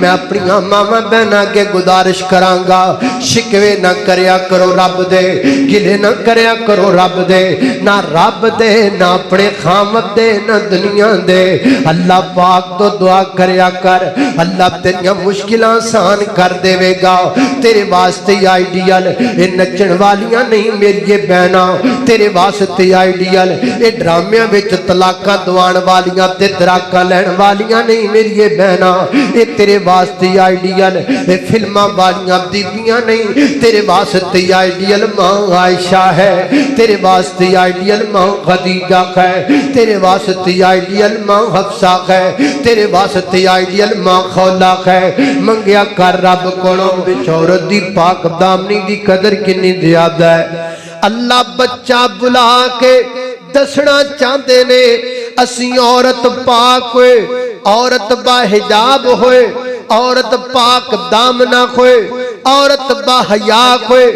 میں اپنی ماما بہنا کے گزارش کرانگا شکوے نہ کریا کرو رب دے گلے نہ کریا کرو رب دے نہ رب دے نہ اپنے خامد دے نہ دنیا دے اللہ پاک تو دعا کریا کر اللہ تیریاں مشکلیں آسان کر دے وے گا تیرے واسطے آئیڈیل اے نچن والیاں نہیں میری یہ بہنا تیرے واسطے آئیڈیل اے ڈرامیاں وچ طلاقاں دوان والیاں تے دراکاں لین والیاں نہیں میری یہ بہنا اے تیرے واسطے آئیڈیل اے فلماں والیاں بیبیاں نہیں تیرے واسطے آئیڈیل ماں عائشہ ہے تیرے واسطے آئیڈیل ماں خدیجہ ہے تیرے واسطے آئیڈیل ماں حفصہ ہے تیرے واسطے آئیڈیل ماں خولہ ہے منگیا کر رب کولوں وچ عورت دی پاک دامنی دی قدر کنی زیادہ ہے اللہ بچہ بلا کے دسنا چاہتے نے اسی عورت پاک ہوئے عورت با حجاب ہوئے عورت پاک دامنہ ہوئے عورت با حیا ہوئے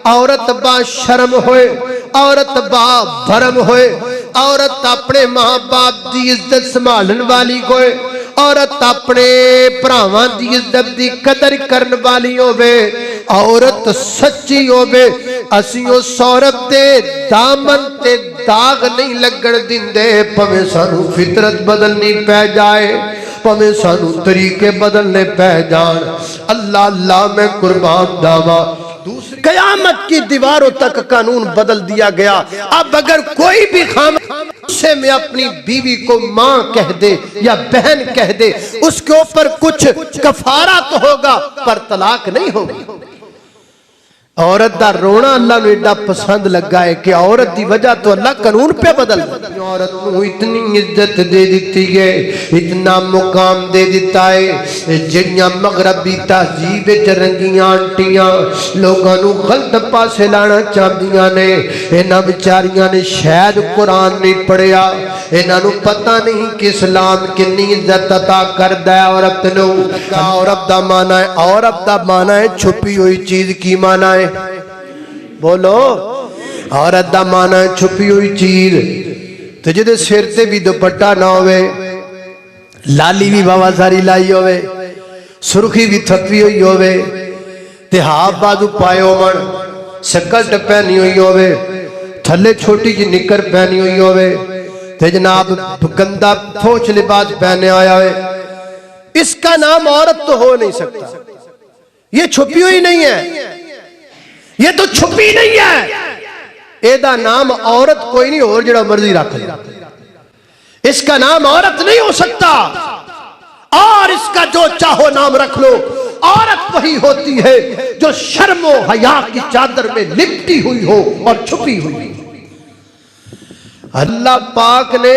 عورت با شرم ہوئے عورت با بھرم ہوئے عورت اپنے ماں باپ دی عزت سنبھالن والی ہوئے عورت اپنے بھراواں دی عزت دی قدر کرن والی ہوئے عورت سچی ہوئے اسی اس عورت دے دامن تے داغ نہیں لگن دیندے پویں سانو فطرت بدلنی پہ جائے پویں سانو طریقے بدلنے پہ جان اللہ اللہ میں قربان داوا قیامت کی دیواروں تک قانون بدل دیا گیا اب اگر کوئی بھی خامد سے میں اپنی بیوی کو ماں کہہ دے یا بہن کہہ دے اس کے اوپر کچھ کفارہ تو ہوگا پر طلاق نہیں ہوگی عورت دا رونا اللہ نے ایڈا پسند لگا ہے کہ عورت دی وجہ تو اللہ قانون پہ بدل عورت کو اتنی عزت دے دیتی ہے اتنا مقام دے دیتا ہے جنیاں مغربی تہذیب رنگیاں آنٹیاں لوگاں نو غلط پاسے لانا چاہدیاں نے انہاں بیچاریاں نے شاید قرآن نہیں پڑھیا انہاں نو پتہ نہیں کہ اسلام کتنی عزت عطا کردا ہے عورت نو عورت دا معنی ہے عورت دا معنی ہے چھپی ہوئی چیز کی معنی ہے بولو عورت دا معنی ہے چھپی ہوئی چیز تو جدے سر تے بھی دوپٹہ نہ ہوئے لالی بھی بابا ساری لائی ہوئے سرخی بھی تھپی ہوئی ہوئے تے ہاف بازو پائے ہومن سکلٹ پہنی ہوئی ہوئے تھلے چھوٹی جی نکر پہنی ہوئی ہوئے تے جناب گندہ پھوچ لباس پہنے آیا ہوئے اس کا نام عورت تو ہو نہیں سکتا یہ چھپی ہوئی نہیں ہے یہ تو چھپی نہیں ہے ایدہ نام عورت کوئی نہیں اور جڑا مرضی رکھ لے اس کا نام عورت نہیں ہو سکتا اور اس کا جو چاہو نام رکھ لو عورت وہی ہوتی ہے جو شرم و حیا کی چادر میں لپٹی ہوئی ہو اور چھپی ہوئی اللہ پاک نے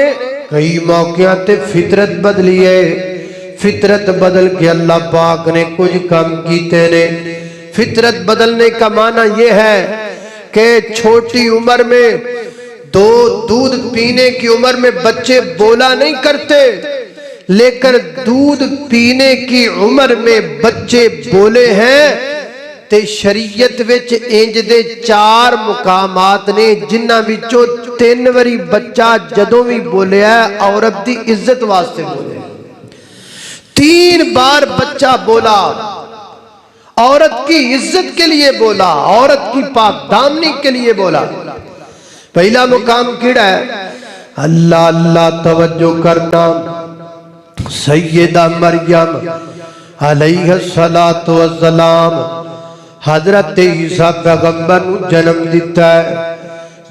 کئی موقعوں تے فطرت بدلی ہے فطرت بدل کے اللہ پاک نے کچھ کام کیتے نے فطرت بدلنے کا معنی یہ ہے کہ چھوٹی عمر میں دودھ پینے کی عمر میں بچے بولا نہیں کرتے لیکن دودھ پینے کی عمر میں بچے بولے ہیں تے شریعت وچ انج دے 4 مقامات نے جنہاں وچوں 3 واری بچہ جدوں بھی بولیا ہے عورت دی عزت واسطے بولے 3 بار بچہ بولا عورت کی عزت کے لیے بولا عورت کی پاک دامنی کے لیے بولا پہلا مقام کیڑا ہے اللہ اللہ توجہ کرنا سیدہ مریم علیہ السلام حضرت عیسیٰ پیغمبر نو جنم دیتا ہے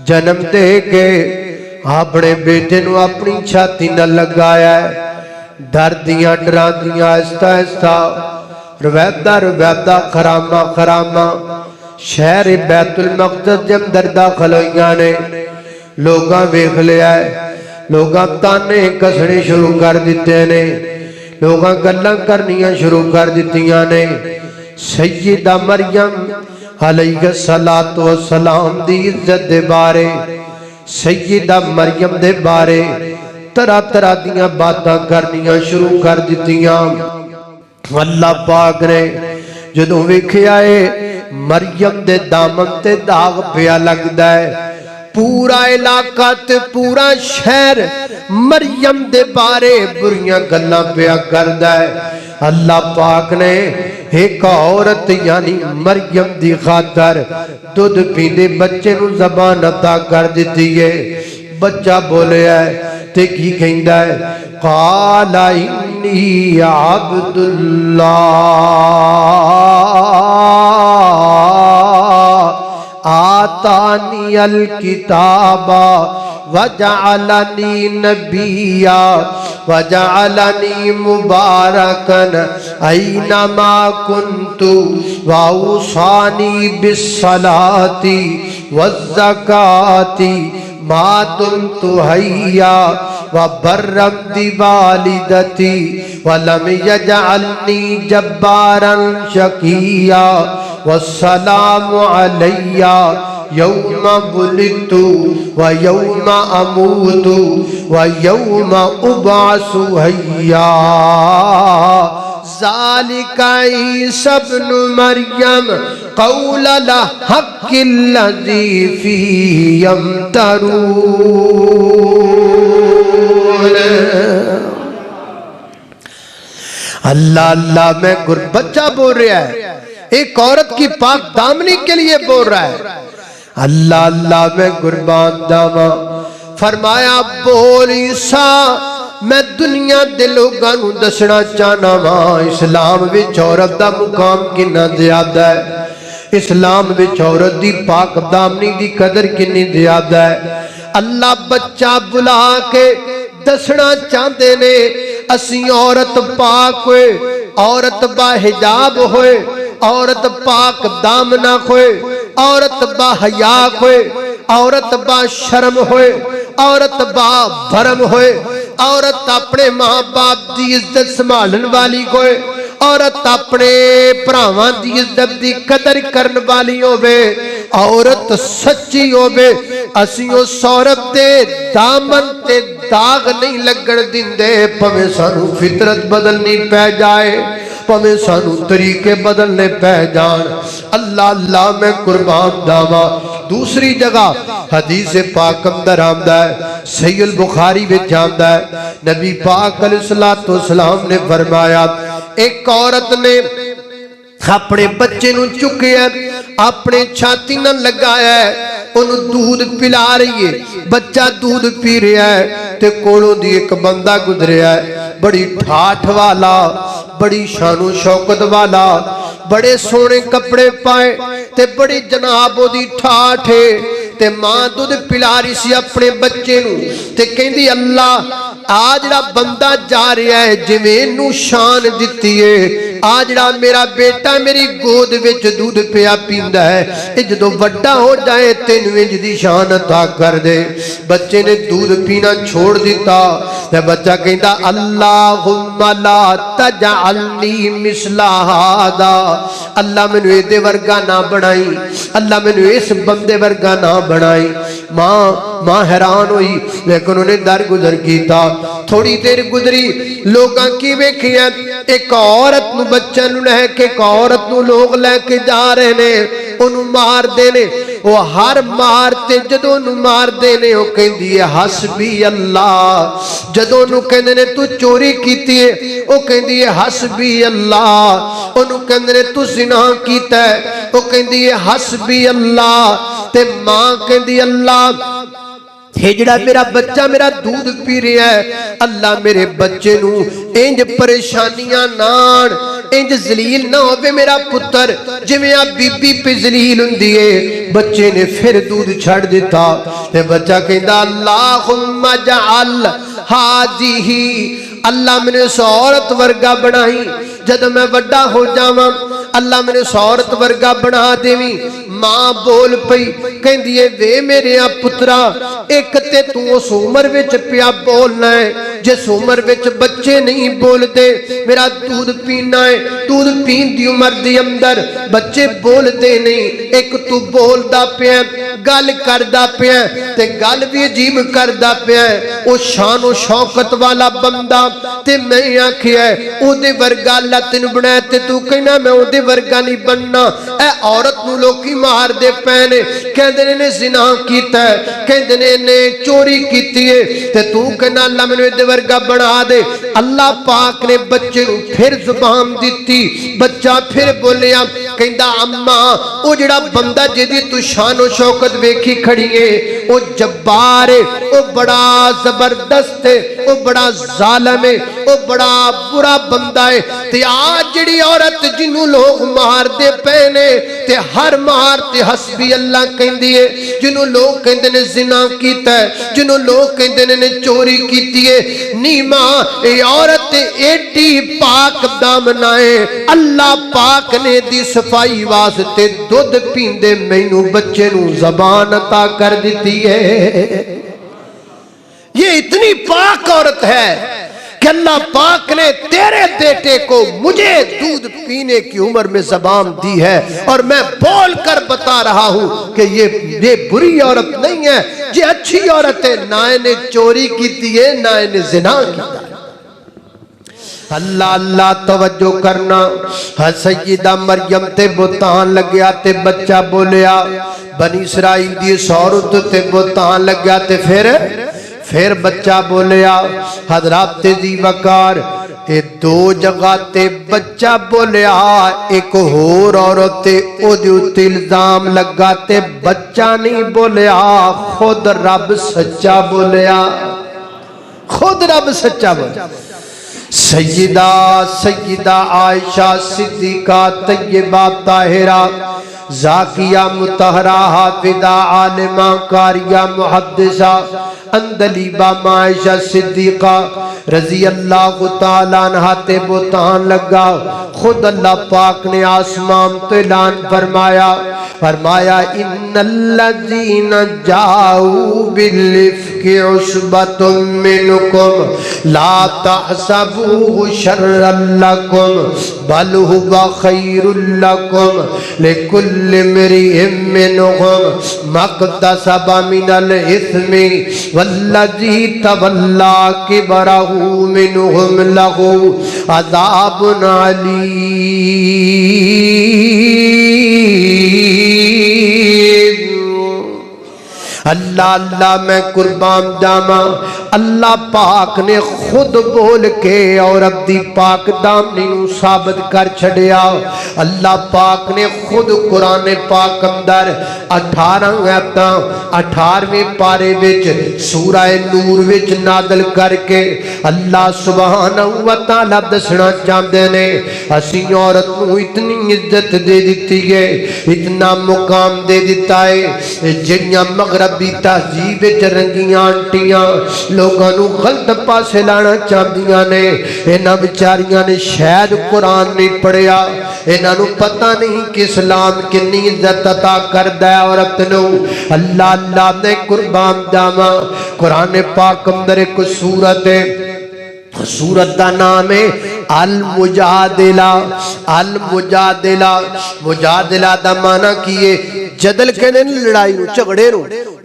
جنم دے کے اپنے بیٹے نو اپنی چھاتی نہ لگایا ہے دردیاں ڈراندیاں آہستہ آہستہ رویدہ خرامہ خرامہ شہر بیت المقدس جب دردہ خلویاں نے لوگاں ویکھ لیا ہے لوگاں تانے کسنے شروع کر دیتے نے لوگاں گلاں کرنیاں شروع کر دیتیاں نے سیدہ مریم علیہ السلام دی عزت دے بارے سیدہ مریم دے بارے طرح طرح دیاں باتاں کرنیاں شروع کر دیتیاں اللہ پاک نے جدوں ویکھیا ہے مریم دے دامن تے داغ پیا لگدا ہے پورا علاقہ تے پورا شہر مریم دے بارے بریاں گلاں پیا کردا ہے اللہ پاک نے ایک عورت یعنی مریم دی خاطر دودھ پیندے بچے نو زبان عطا کر دیتی ہے. بچہ بولے ہے تے کی کہندا ہے قال انی عبد اللہ آتانی الکتاب وجعلنی نبیا وجعلنی مبارکن اینما کنت واوصانی بالصلاة والزکاة ما دمت حیا وبرا بوالدتی ولم یجعلنی جبارا شقیا والسلام علی یوم ولدت ویوم اموت ویوم ابعث حیا ذالک عیسی ابن مریم قول الحق الذی فیہ یمترون. اللہ اللہ میں بچہ بول رہا ہے ایک عورت کی پاک دامنی کے لیے بول رہا ہے. اللہ اللہ میں قربان داواں فرمایا بول عیسیٰ میں دنیا دے لوگاں نوں دسنا چاہنا وا اسلام وچ عورت دا مقام کنا زیادہ ہے. اسلام وچ عورت دی پاک دامنی دی قدر کنی زیادہ ہے. اللہ بچہ بلا کے دسنا چاہتے نے اسی عورت پاک ہوئے عورت با حجاب ہوئے عورت پاک دامنہ ہوئے عورت با حیا ہوئے عورت با شرم ہوئے عورت با بھرم ہوئے عورت اپنے ماں باپ دی عزت سنبھالن والی ہوئے عورت اپنے بھراواں دی عزت دی قدر کرن والی ہوئے عورت سچی ہوئے اسی اس عورت دے دامن تے داغ نہیں لگن دیندے پویں سانو فطرت بدلنی پہ جائے پویں سانو طریقے بدلنے پہ جان. اللہ اللہ میں قربان داواں دوسری جگہ حدیث پاک اندر آمدہ ہے صحیح البخاری میں جاندہ ہے نبی پاک علیہ السلام نے فرمایا ایک عورت نے اپنے بچے نو چکے ہے اپنے چھاتی نہ لگایا ہے انہوں دودھ پلا رہی ہے بچہ دودھ پی رہا ہے تے کولوں دی ایک بندہ گزریا ہے بڑی ٹھاٹھ والا بڑی شان و شوکت والا بڑے سونے کپڑے پائے تے بڑی جناب دی ٹھاٹھ ہے تے ماں دودھ پلا رہی سی اپنے بچے نو تے کہندی اللہ آج را بندہ جا رہا ہے جویں نو شان دیتی ہے آج را میرا بیٹا میری گود وچ دودھ پیا پیندا ہے جدوں وڈا ہو جائے تینوں انج دی شان عطا کر دے. بچے نے دودھ پینا چھوڑ دیتا تے بچہ کہندا اللہم لا تجعلنی مثل ھذا اللہ مینوں اے دے ورگا نہ بنائی اللہ مینوں اس بندے ورگا نہ بنائی. ماں حیران ہوئی لیکن انہیں در گزر کیتا تھوڑی دیر گزری لوگاں کی ویکھیا ایک عورت نو بچہ نو لے کے ایک عورت نو لوگ لے کے جا رہے نے انہوں مار دینے وہ ہر مارتے جدوں انہوں مار دینے وہ کہندی ہے حسبی اللہ جدوں انہوں کہندے نے تو چوری کیتی ہے وہ کہندی ہے حسبی اللہ انہوں کہندے نے تو زنا کیتا ہے وہ کہندی ہے حسبی اللہ تے ماں کہندی اللہ جڑا میرا بچہ میرا دودھ پی رہا ہے اللہ میرے بچے نو انج پریشانیاں نان انج ذلیل نہ ہوئے میرا پتر جویں آپ بی بی پہ ذلیل ہوندی ہے. بچے نے پھر دودھ چھڑ دیتا تے بچہ کہندا اللہم اجعل ہذہ اللہ میں نے اس عورت ورگا بنائی جد میں وڈا ہو جاواں اللہ میں نے اس عورت ورگا بنا دیویں. ماں بول پئی کہندی ہے وے میرے پترا ایک تے تو اس عمر وچ پیا بولنا ہے جس عمر وچ بچے نہیں بول دے میرا دودھ پینا ہے دودھ پین دی عمر دی اندر بچے بول دے نہیں ایک تو بول دا پیا گل کر دا پیا تے گل بھی عجیب کر دا پیا او شان و شوکت والا بندہ تے میں آکھیا ہے او دے ورگا اللہ تینوں بنایا تے تو کہنا میں او دے ورگا نہیں بننا. اے عورت نو لوکی مار دے پینے کہندے نے زنا کیتا ہے کہندے نے نے چوری کیتی ہے تے تو کہنا اللہ مینوں دے ورگا بنا دے اللہ پاک نے بچے نوں پھر زبان دتی بچہ پھر بولیا کہندا اماں او جڑا بندہ جدی تو شان و شوکت ویکھی کھڑی ہے او جبار ہے او بڑا زبردست ہے او بڑا ظالم ہے او بڑا برا بندہ ہے تے آج جڑی عورت جنوں لوگ مار دے پینے تے ہر مار تے حسبی اللہ کہندی ہے جنوں لوگ کہندے نے زنا کیتا ہے جنوں لوگ کہندے نے چوری کیتی ہے نی ماں اے عورت ایڈی پاک دامنا ہے اللہ پاک نے دی صفائی واسطے دودھ پیندے مینوں بچے نوں زبان عطا کر دیتی ہے یہ اتنی پاک عورت ہے کہ اللہ پاک نے تیرے بیٹے کو مجھے دودھ پینے کی عمر میں زبان دی ہے اور میں بول کر بتا رہا ہوں کہ یہ بری عورت نہیں ہے یہ اچھی عورت ہے نہ انہیں چوری کی ہے نہ انہیں زنا کی اللہ اللہ توجہ کرنا سیدہ مریم تے بہتان لگیا تے بچہ بولیا بنی اسرائیل دی عورت تے بہتان لگیا تے پھر بچہ بولیا حضرات دی وقار اے دو جگہ تے بچہ بولیا ایک اور عورت تے او دیوتے الزام لگا تے بچہ نہیں بولیا خود رب سچا بولیا خود رب سچا بولیا سیدہ عائشہ صدیقہ طیبہ طاہرہ زاکیہ مطہرہ حافظہ عالمہ قاریہ محدثہ اندلیبہ معائشہ صدیقہ رضی اللہ تعالیٰ عنہ تے بہتان لگا خود اللہ پاک نے آسمان تو اعلان فرمایا ان الذین جاؤ بالافک عصبۃ منکم لا تحسبوه شرا لکم بل هو خیر لکم لکل امرئ منهم ما اکتسب من الاثم والذی تولی کبرہ منهم له عذاب علیم اللہ اللہ میں قربان جاواں اللہ پاک نے خود بول کے عورت دی پاک دامنی نوں ثابت کر چھڑیا اللہ پاک نے خود قرآن پاک اندر 18 آیتاں 18ویں پارے وچ سورہ نور وچ نازل کر کے اللہ سبحانہ و تعالی دسنا چاہندے نے اسی عورت نوں اتنی عزت دے دتی ہے اتنا مقام دے دیتا ہے جڑیاں مغربی تہذیب وچ رنگیاں آنٹیاں لوگاں نوں غلط پاسے لانا چاہندیاں نے انہاں بیچاریاں نے شاید قرآن نہیں پڑھیا انہاں نوں پتہ نہیں کہ اسلام کتنی عزت عطا کردا ہے عورت نوں اللہ اللہ نے قربان جاواں قرآن پاک اندر ایک سورت ہے سورت دا نام ہے المجادلہ مجادلہ دا معنی کیے جدل کہنے لڑائی نو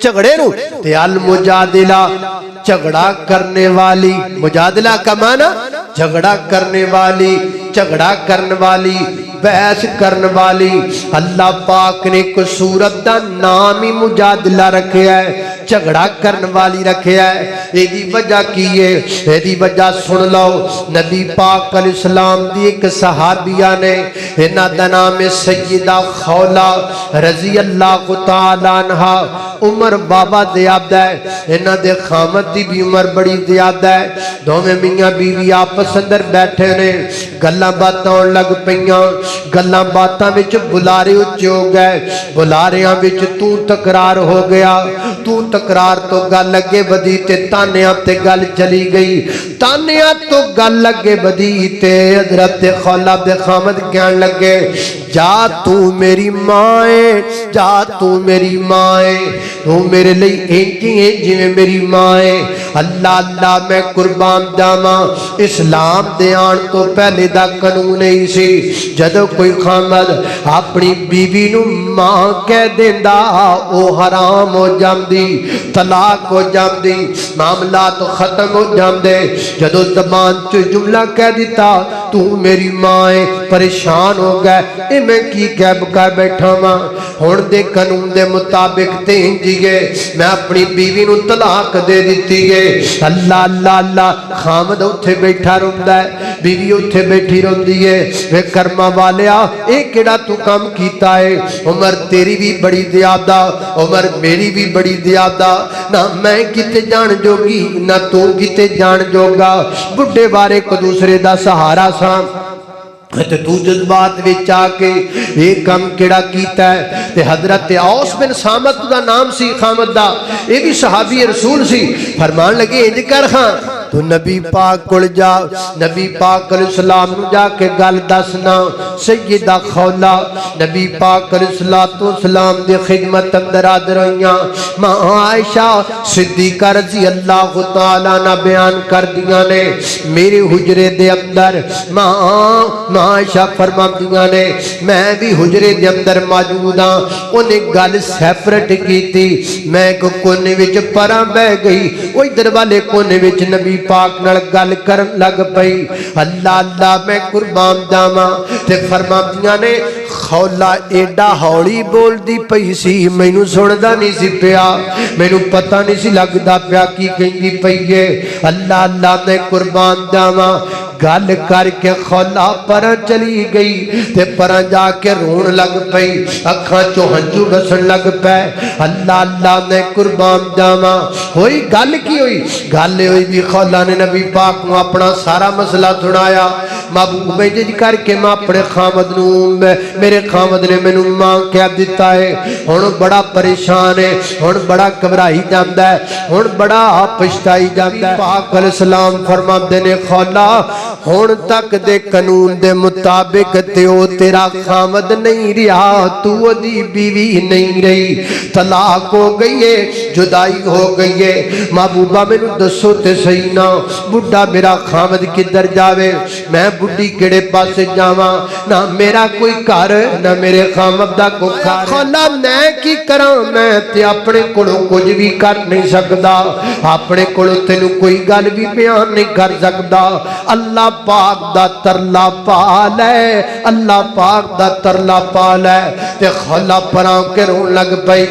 جھگڑے نو تے المجادلہ جھگڑا کرنے والی مجادلہ کا معنی جھگڑا کرنے والی بحث کرنے والی اللہ پاک نے کو سورت دا نام ہی مجادلہ رکھے ہے جھگڑا کرنے والی رکھے ہے ایدی وجہ کیے ایدی وجہ سن لو نبی پاک علیہ السلام دی ایک صحابیہ نے انہا دا نام سیدہ خولہ رضی اللہ تعالیٰ عنہ عمر بابا زیادہ ہے انہا دے خامت دی بھی عمر بڑی زیادہ ہے دو میں میاں بیوی آپس اندر بیٹھے نے گلاں باتاں لگ پئیاں گلاں باتاں وچ بلارے اچھے ہو گئے بلاریاں وچ تو تکرار ہو گیا تو تکرار تو گل لگے بدی تے تانیاں تے گل چلی گئی تانیاں تو گل لگے بدی تے حضرت خولہ دے خامد کہن لگے جا تو میری مائیں تو میرے لئی اینجی ہیں جی میری مائیں اللہ اللہ میں قربان جاواں اسلام دے آن تو پہلے دا قانون ہی سی جدو کوئی خامد اپنی بیوی نو ماں کہہ دیندا او حرام ہو جاندی طلاق ہو جاندی معاملات ختم ہو جاندے جدو زبان چ جملہ کہہ دیتا تو میری ماں ہے پریشان ہو گئے اے میں کی کہب کر بیٹھا ماں ہون دے قانون دے مطابق تے انجی گے میں اپنی بیوی نو طلاق دے دیتی گے اللہ اللہ اللہ خامد اتھے بیٹھا روندہ ہے بیوی اتھے بیٹھی روندی ہے وے کرما والیا اے کیڑا تو کام کیتا ہے عمر تیری بھی بڑی زیادہ عمر میری بھی بڑی زیادہ نہ میں کتے جان جوگی نہ تو کتے جان جوگا بڑھے بارے کو دوسرے دا سہارا سا تو جذبات وچ آ کے ایک کام کیڑا کیتا ہے تے حضرت اوس بن صامت دا نام سی خامد دا اے بھی صحابی رسول سی فرمان لگے انج کر خان تو نبی پاک کل جا نبی پاک علیہ السلام نو جا کے گل دسنا سیدہ خولا نبی پاک علیہ السلام دے خدمت اندر آدر ہوئیاں ماں عائشہ صدیقہ رضی اللہ تعالیٰ نہ بیان کر دیا نے میرے حجرے دے اندر ماں عائشہ فرما دیا نے میں بھی حجرے دے اندر موجود ہاں انہیں گل سیپریٹ کی تھی میں کو کونے وچ پراں بہ گئی وہ ادھر والے کونے وچ نبی پاک نال گل کرن لگ پئی اللہ اللہ میں قربان جاواں تے فرماندیاں نے خولا ایڈا ہولی بول دی پئی سی مینوں سندا نہیں سی پیا مینوں پتہ نہیں سی لگدا پیا کی کہندی پئی ہے اللہ اللہ میں قربان جاواں گل کر کے خولا پر چلی گئی تے پر جا کے رون لگ پئی اکھاں چوں ہنجو بسن لگ پے اللہ اللہ میں قربان جاواں ہوئی گل کی ہوئی گل ہوئی بھی خولا نے نبی پاک نو اپنا سارا مسئلہ سنایا محبوب جج کر کے میں اپنے خامد نو میرے خامد نے مینوں ماں کہہ دیتا ہے ہن بڑا پریشان ہے ہن بڑا گھبرائی جاندا ہے ہن بڑا پچھتائی جاندا ہے پاک علیہ السلام فرماندے نے خولا ہون تک دے قانون دے مطابق تے او تیرا خامد نہیں رہا تو دی بیوی نہیں رہی طلاق ہو گئی ہے جدائی ہو گئی ہے محبوبہ میں نو دسو تے صحیح نہ بڑھا میرا خامد کدھر جاوے میں بڑھی کڑے پاس جاواں نہ میرا کوئی کار نہ میرے خامد دا کو کار خولا میں کی کراں میں تے اپنے کولوں کچھ بھی کر نہیں سکدا اپنے کولوں تینوں کوئی گل بھی بیان نہیں کر سکدا اللہ پاک دا ترلا پال ہے اللہ پاک دا ترلا پال ہے تے خولا پراں کے رون لگ پئی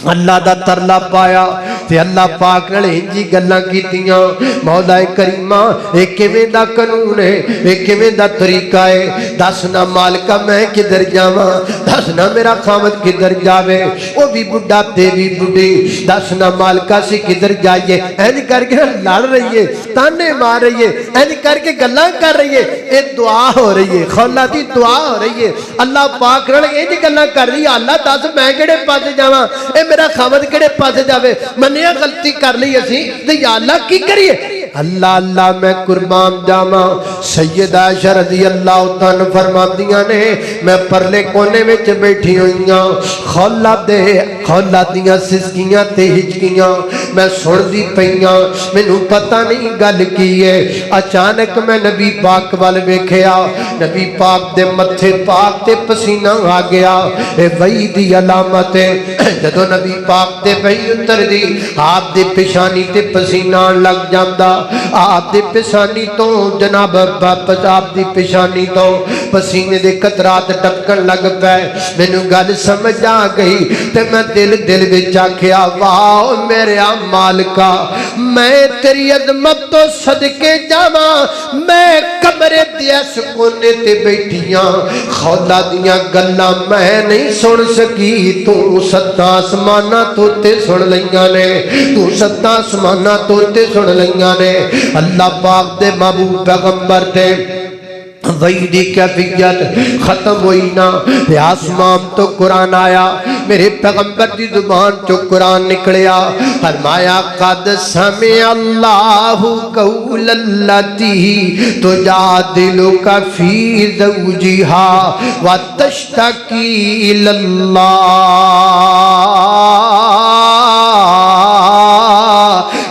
اللہ دا ترلا پایا تے اللہ پاک نال انجی گلاں کیتیاں مولا کریمہ ایک کیویں دا قانون ہے ایک کیویں دا طریقہ ہے دسنا مالکا میں کدھر جاواں دسنا میرا خامد کدھر جاوے او بھی بڈھا تے بھی بڈھی دسنا مالکا سی کدھر جائیے اینج کر کے لڑ رہی ہے تانے مار رہی ہے اینج کر کے گلاں کر رہی ہے اے دعا ہو رہی ہے خولا دی دعا ہو رہی ہے اللہ پاک نال انج گلاں کر رہی ہے اللہ دس میں کیڑے پاسے جاواں اے میرا خامد کیڑے پاسے جاوے منیا غلطی کر لی اسی تے یا اللہ کی کریے اللہ اللہ میں قربان جاواں سیدہ عائشہ رضی اللہ تعالی فرماندیاں نے میں پرلے کونے وچ بیٹھی ہوئیاں خولا دیاں سسکیاں تے ہچکیاں میں سن دی پئیاں مینوں پتہ نہیں گل کی ہے اچانک میں نبی پاک وال ویکھیا نبی پاک دے متھے پاک تے پسینہ آ گیا اے وہی دی علامت ہے جدوں نبی پاک تے وہی اتر دی آپ دے پیشانی تے پسینہ لگ جاندا آپ دے پیشانی تو جناب واپس آپ دی پیشانی تو پسینے دے قطرات ٹپکن لگ پے مینوں گل سمجھ آ گئی تے میں دل وچ آکھیا واہ میرے مالکا میں تیری عظمت تو صدقے جاواں میں کمرے دے اس کونے تے بیٹھیاں خولا دیاں گلاں میں نہیں سن سکی تو ستا آسماناں تو تے سن لیاں نے تو ستا آسماناں تو تے سن لیاں نے اللہ پاک دے محبوب پیغمبر تے وہی دی کیفیت ختم ہوئی نا تے آسمان تو قرآن آیا میرے پیغمبر دی زبان تو قرآن نکلیا فرمایا قد سمع اللہ قول اللتی تجادلک فی زوجہا وتشتکی اللہ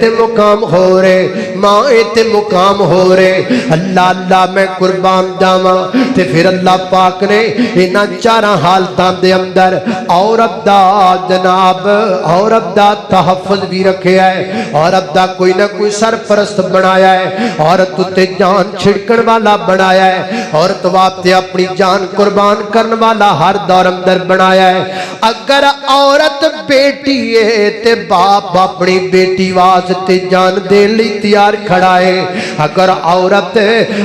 تے مقام ہو رہے ماں تے مقام ہو رہے اللہ اللہ میں قربان جاواں تے پھر اللہ پاک نے انہاں چاراں حالتاں دے اندر عورت دا جناب عورت دا تحفظ بھی رکھیا ہے عورت دا کوئی نہ کوئی سرپرست بنایا ہے عورت تے جان چھڑکن والا بنایا ہے عورت واسطے اپنی جان قربان کرن والا ہر دور اندر بنایا ہے اگر عورت بیٹی ہے تے باپ اپنی بیٹی واسطے جان دے لی تیار کھڑا ہے اگر عورت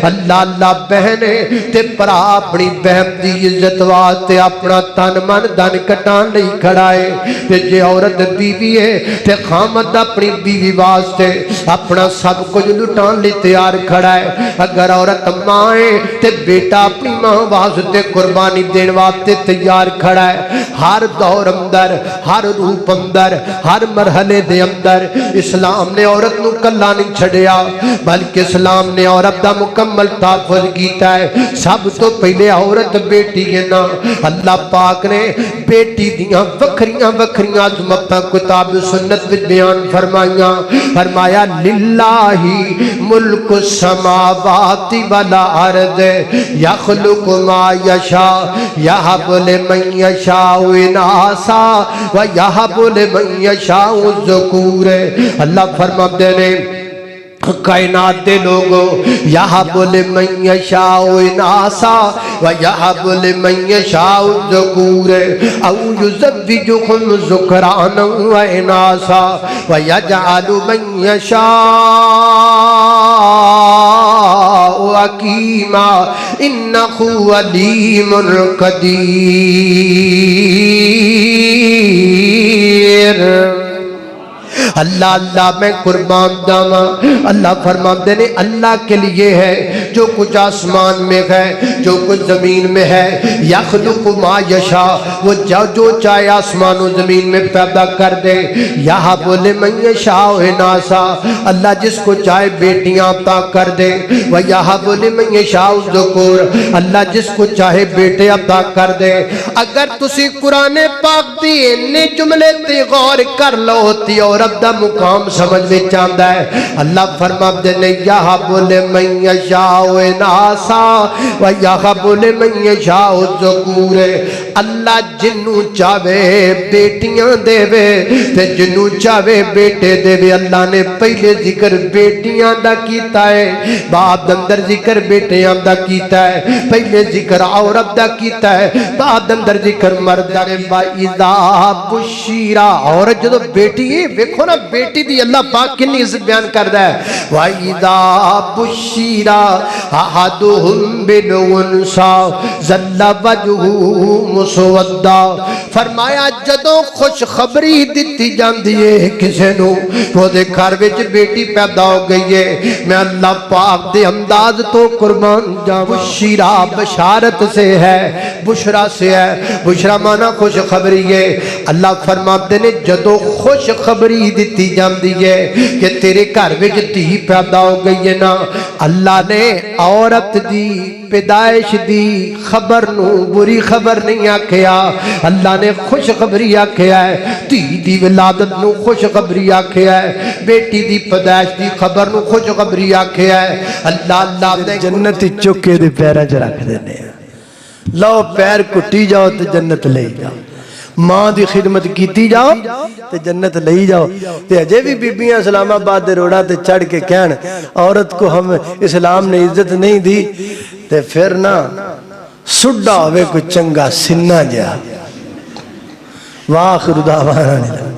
اللہ اللہ بہن ہے تے پرا اپنی بہن دی عزت واسطے اپنا تن من دن کٹان لئی کھڑا ہے تے جے عورت بیوی ہے تے خامد اپنی بیوی واسطے اپنا سب کچھ لٹان لئی تیار کھڑا ہے اگر عورت ماں ہے تے بیٹا اپنی ماں واسطے قربانی دین واسطے تیار کھڑا ہے ہر دور اندر ہر روپ اندر ہر مرحلے دے اندر اسلام نے عورت نو کلا نہیں چھڑیا بلکہ اسلام نے عورت دا مکمل تحفظ کیتا ہے سب تو پہلے عورت بیٹی ہے نا اللہ پاک نے بیٹی دیاں وکھریاں وکھریاں عظمتاں کتاب سنت وچ بیان فرمایا للہ ملک السماوات والارض یخلق ما یشاء یہب لمن یشاء اناسا ویہب لمن یشاء الذکور اللہ فرماتے ہیں کائنات دے لوگوں یہب لمن یشاء اناسا ویہب لمن یشاء الذکور او یزوجہم ذکرانا واناسا ویجعل من یشاء حکیما انہ علیم قدیر اللہ اللہ میں قربان جاواں اللہ فرماتے ہیں اللہ کے لیے ہے جو کچھ آسمان میں ہے جو کچھ زمین میں ہے یخلق ما یشاء وہ جو چاہے آسمان و زمین میں پیدا کر دے یہب لمن یشاء اناسا اللہ جس کو چاہے بیٹیاں عطا کر دے ویہب لمن یشاء الذکور اللہ جس کو چاہے بیٹے عطا کر دے اگر تسی قرآن پاک دی انہیں جملے تے غور کر لو ہوتی اور عورت دا مقام سمجھ میں چاہتا ہے اللہ فرماتے ہیں یہب لمن یشاء اناسا ویہب لمن یشاء الذکور اللہ جنوں چاہے بیٹیاں دے وے تے جنوں چاہے بیٹے دے وے اللہ نے پہلے ذکر بیٹیاں دا کیتا ہے بعد اندر ذکر بیٹیاں دا کیتا ہے پہلے ذکر عورت دا کیتا ہے بعد اندر ذکر مرد دا وَإِذَا بُشِّرَ عورت جدو بیٹی ہے دیکھو نا بیٹی دی اللہ پاک کنی عزت بیان کردہ ہے وَإِذَا بُشِّرَ أَحَدُهُمْ بِالْأُنْثَىٰ ظَلَّ وَجْهُهُ مُسْوَدًّا فرمایا جدوں خوش خبری دیتی جاندی ہے کسے نو وہ دے گھر وچ بیٹی پیدا ہو گئی ہے میں اللہ پاک دے انداز تو قربان جاواں بشیرہ بشارت سے ہے بشرا سے ہے بشرا مانا خوش خبری ہے اللہ فرماتے نے جدوں خوش خبری دیتی جاندی ہے کہ تیرے گھر وچ دھی پیدا ہو گئی ہے نا اللہ نے عورت دی پیدائش دی خبر نو بری خبر نہیں آکھیا اللہ نے خوش خبری آکھیا ہے دھی دی ولادت نو خوش خبری آکھیا ہے بیٹی دی پیدائش دی خبر نو خوش خبری آکھیا ہے اللہ نے جنت چکے دے پیراں چ رکھ دینے لو پیر کٹی جاؤ تے جنت لے جاؤ ماں دی خدمت کیتی جاؤ تے جنت لئی جاؤ تے اجے بھی بیبیاں اسلام آباد دے روڑا تے چڑھ کے کہن عورت کو ہم اسلام نے عزت نہیں دی تے پھر نا سڈا ہوئے کوئی چنگا سنہ جا واخر دعوانا